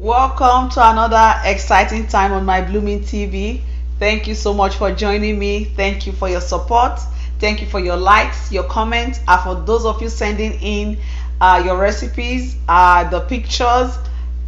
Welcome to another exciting time on my blooming TV. Thank you so much for joining me. Thank you for your support. Thank you for your likes, your comments, and for those of you sending in your recipes, the pictures.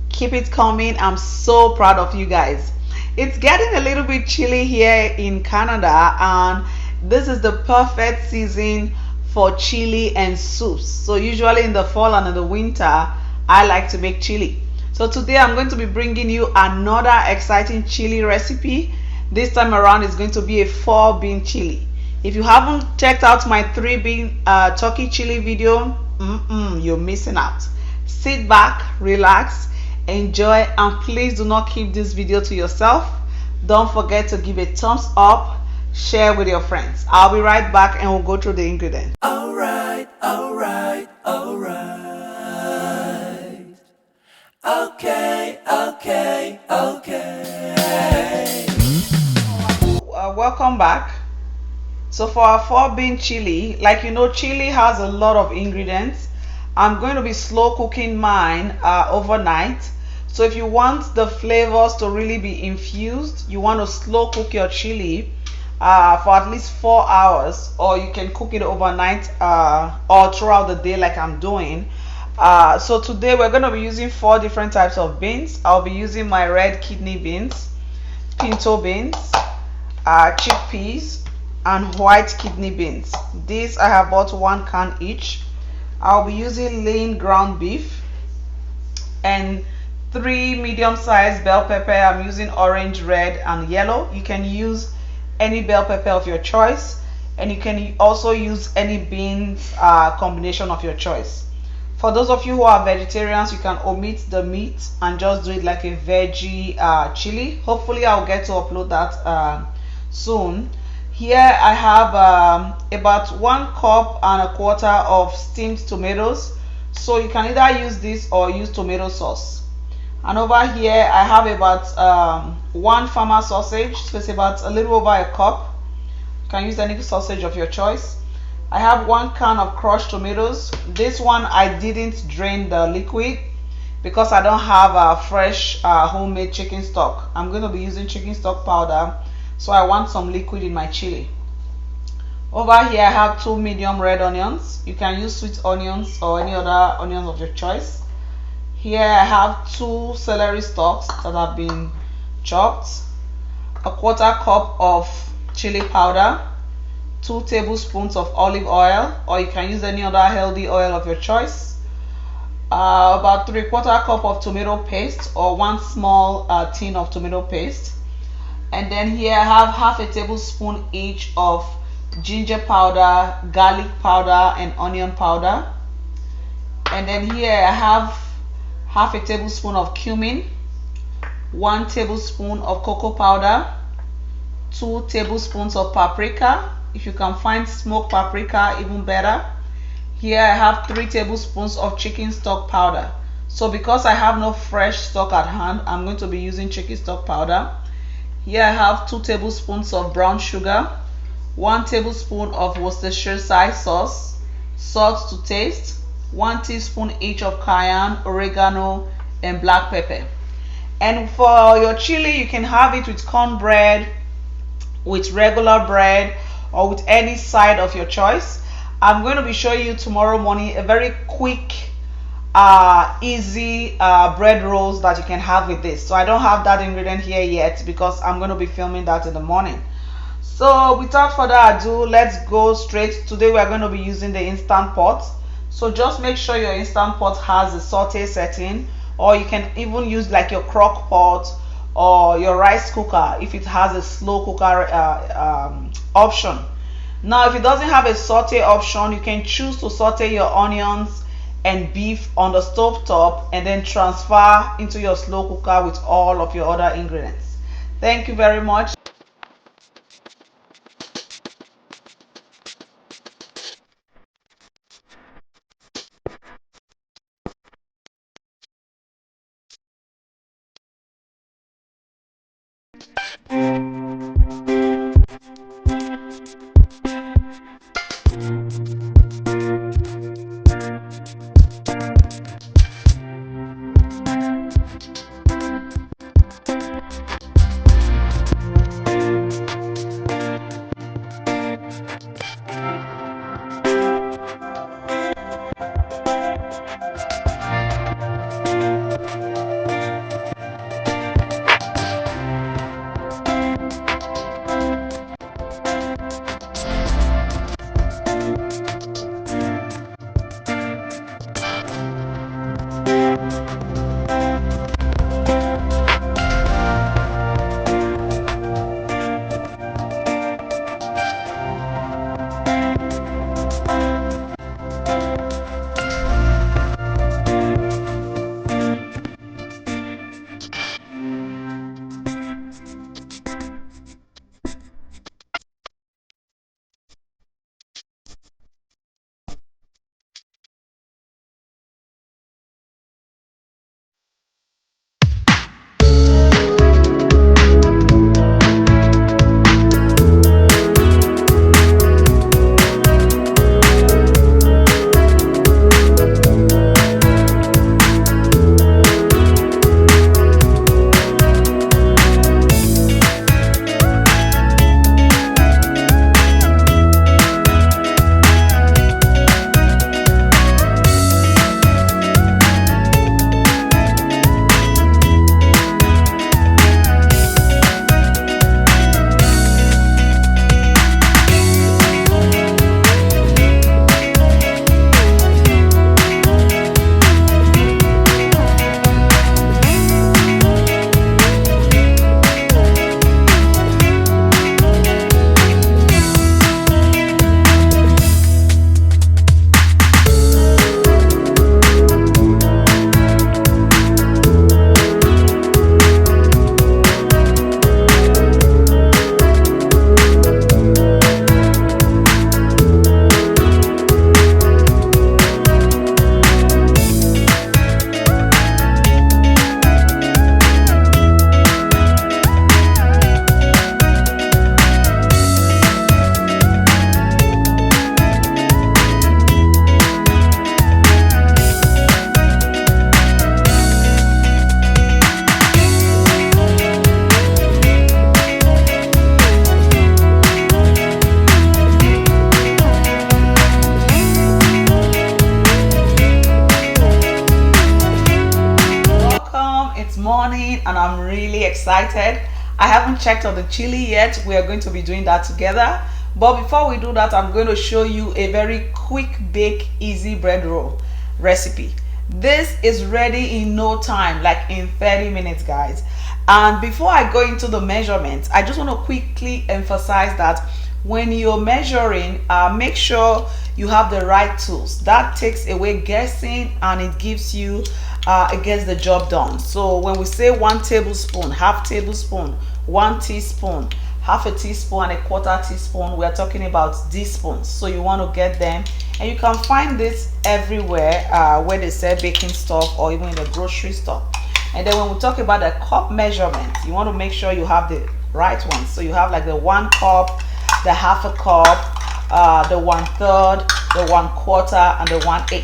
Keep it coming. I'm so proud of you guys. It's getting a little bit chilly here in Canada, and this is the perfect season for chili and soups. So usually in the fall and in the winter, I like to make chili. So today I'm going to be bringing you another exciting chili recipe. This time around it's going to be a 4-bean chili. If you haven't checked out my 3-bean turkey chili video, you're missing out. Sit back, relax, enjoy, and please do not keep this video to yourself. Don't forget to give a thumbs up, share with your friends. I'll be right back and we'll go through the ingredients. Alright. Okay. Welcome back. So for our 4-bean chili, like you know, chili has a lot of ingredients. I'm going to be slow cooking mine overnight. So if you want the flavors to really be infused, you want to slow cook your chili for at least 4 hours, or you can cook it overnight or throughout the day like I'm doing. So today we're going to be using 4 different types of beans. I'll be using my red kidney beans, pinto beans, chickpeas, and white kidney beans. These I have bought 1 can each. I'll be using lean ground beef and 3 medium-sized bell pepper. I'm using orange, red, and yellow. You can use any bell pepper of your choice, and you can also use any beans combination of your choice. For those of you who are vegetarians, you can omit the meat and just do it like a veggie chili. Hopefully I'll get to upload that soon. Here I have about 1 cup and a quarter of steamed tomatoes. So you can either use this or use tomato sauce. And over here I have about 1 farmer sausage, so it's about a little over a cup. You can use any sausage of your choice. I have 1 can of crushed tomatoes. This one I didn't drain the liquid because I don't have a fresh homemade chicken stock. I'm going to be using chicken stock powder, so I want some liquid in my chili. Over here I have 2 medium red onions. You can use sweet onions or any other onions of your choice. Here I have 2 celery stalks that have been chopped, a 1/4 cup of chili powder, 2 tablespoons of olive oil, or you can use any other healthy oil of your choice, about 3/4 cup of tomato paste or 1 small tin of tomato paste. And then here I have half a tablespoon each of ginger powder, garlic powder, and onion powder. And then here I have half a tablespoon of cumin, 1 tablespoon of cocoa powder, 2 tablespoons of paprika. If you can find smoked paprika, even better. Here I have 3 tablespoons of chicken stock powder. So because I have no fresh stock at hand, I'm going to be using chicken stock powder. Here I have 2 tablespoons of brown sugar, 1 tablespoon of Worcestershire sauce, salt to taste, 1 teaspoon each of cayenne, oregano, and black pepper. And for your chili, you can have it with cornbread, with regular bread, or with any side of your choice. I'm going to be showing you tomorrow morning a very quick, easy bread rolls that you can have with this. So I don't have that ingredient here yet because I'm going to be filming that in the morning. So without further ado, let's go straight. Today we are going to be using the instant pot. So just make sure your instant pot has a saute setting, or you can even use like your crock pot or your rice cooker if it has a slow cooker option. Now if it doesn't have a saute option, you can choose to saute your onions and beef on the stove top and then transfer into your slow cooker with all of your other ingredients. Thank you very much. morning and I'm really excited. I haven't checked on the chili yet. We are going to be doing that together. But before we do that, I'm going to show you a very quick bake easy bread roll recipe. This is ready in no time, like in 30 minutes, guys. And before I go into the measurements, I just want to quickly emphasize that when you're measuring, make sure you have the right tools. That takes away guessing and it gives you it gets the job done. So when we say 1 tablespoon, half tablespoon, 1 teaspoon, half a teaspoon, and a quarter teaspoon, we are talking about teaspoons. So you want to get them, and you can find this everywhere where they sell baking stuff or even in the grocery store. And then when we talk about the cup measurement, you want to make sure you have the right ones. So you have like the 1 cup, the half a cup, the 1/3, the 1/4, and the 1/8.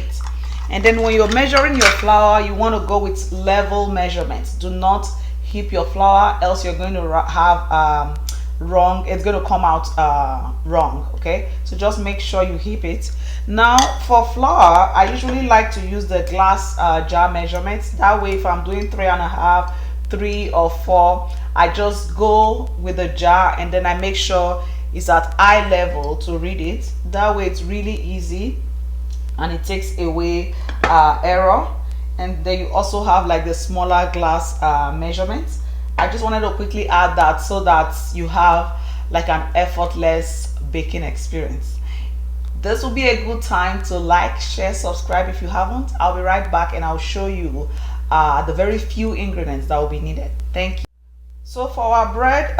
And then when you're measuring your flour, you want to go with level measurements. Do not heap your flour, else you're going to have wrong. It's going to come out wrong. Okay, so just make sure you heap it. Now for flour, I usually like to use the glass jar measurements. That way, if I'm doing 3.5, 3 or 4, I just go with the jar and then I make sure it's at eye level to read it. That way it's really easy and it takes away error. And then you also have like the smaller glass measurements. I just wanted to quickly add that so that you have like an effortless baking experience. This will be a good time to like, share, subscribe if you haven't. I'll be right back and I'll show you the very few ingredients that will be needed. Thank you. So for our bread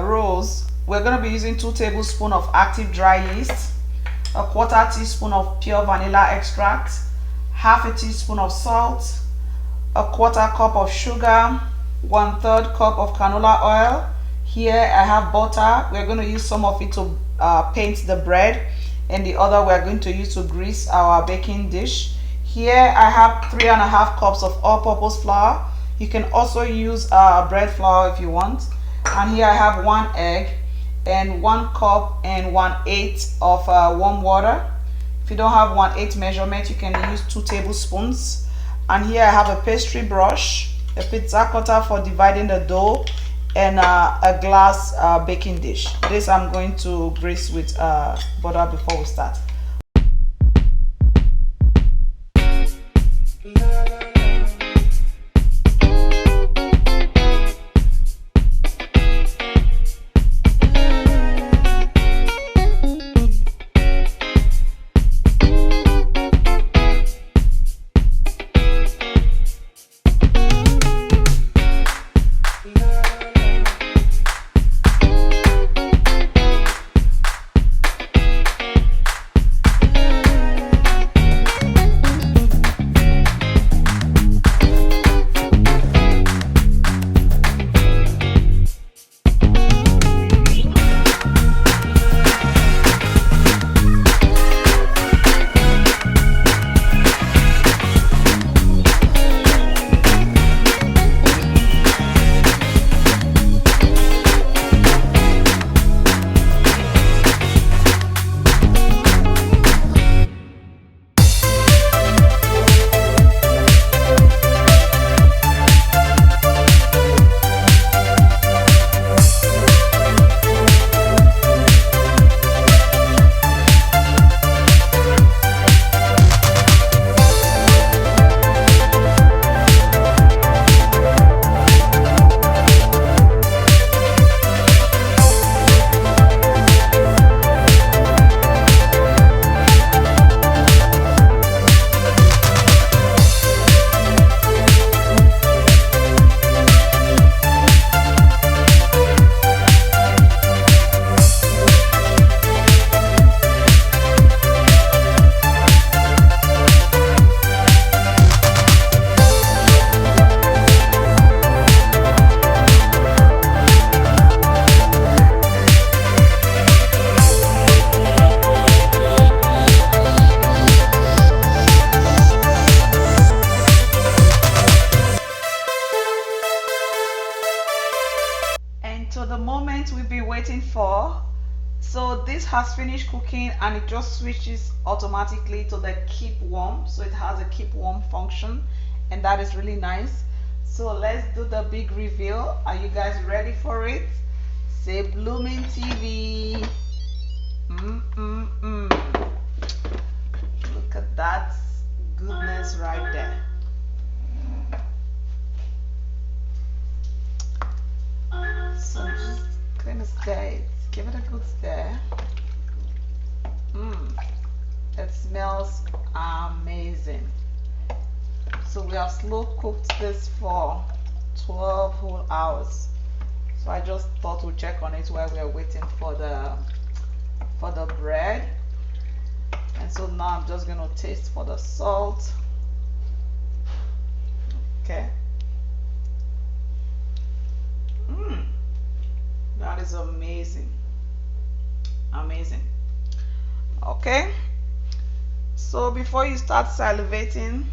rolls, we're going to be using 2 tablespoons of active dry yeast, a 1/4 teaspoon of pure vanilla extract, half a teaspoon of salt, a 1/4 cup of sugar, 1/3 cup of canola oil. Here I have butter. We're going to use some of it to paint the bread, and the other we're going to use to grease our baking dish. Here I have 3.5 cups of all-purpose flour. You can also use bread flour if you want. And here I have 1 egg and 1 cup and 1/8 of warm water. If you don't have 1/8 measurement, you can use 2 tablespoons. And here I have a pastry brush, a pizza cutter for dividing the dough, and a glass baking dish. This I'm going to grease with butter before we start. waiting for. So this has finished cooking and it just switches automatically to the keep warm. So it has a keep warm function and that is really nice. So let's do the big reveal. Are you guys ready for it? Say Blooming TV. Look at that goodness right there. So just kind of stir it. Give it a good stir. It smells amazing. So we have slow cooked this for 12 whole hours. So I just thought we'd check on it while we are waiting for the bread. And so now I'm just going to taste for the salt. Okay. That is amazing. Amazing. Okay. So before you start salivating,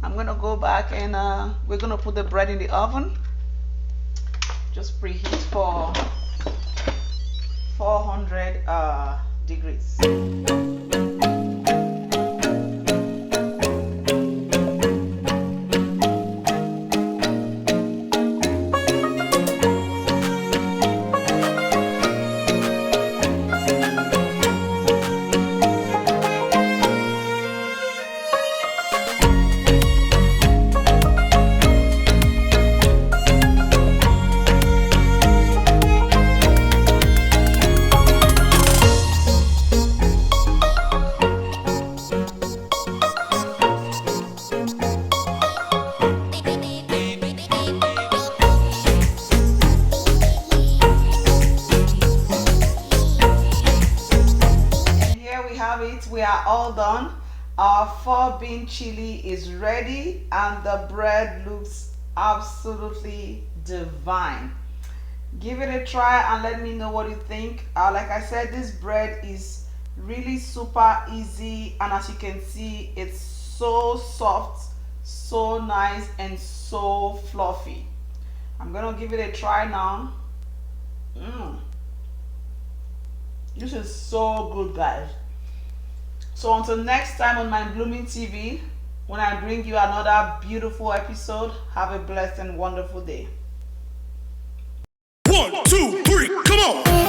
I'm going to go back and we're going to put the bread in the oven. Just preheat for 400 degrees. We are all done. Our 4-bean chili is ready and the bread looks absolutely divine. Give it a try and let me know what you think. Like I said, this bread is really super easy, and as you can see, it's so soft, so nice, and so fluffy. I'm gonna give it a try now. This is so good, guys. So until next time on my Blooming TV, when I bring you another beautiful episode, have a blessed and wonderful day. 1, 2, 3, come on!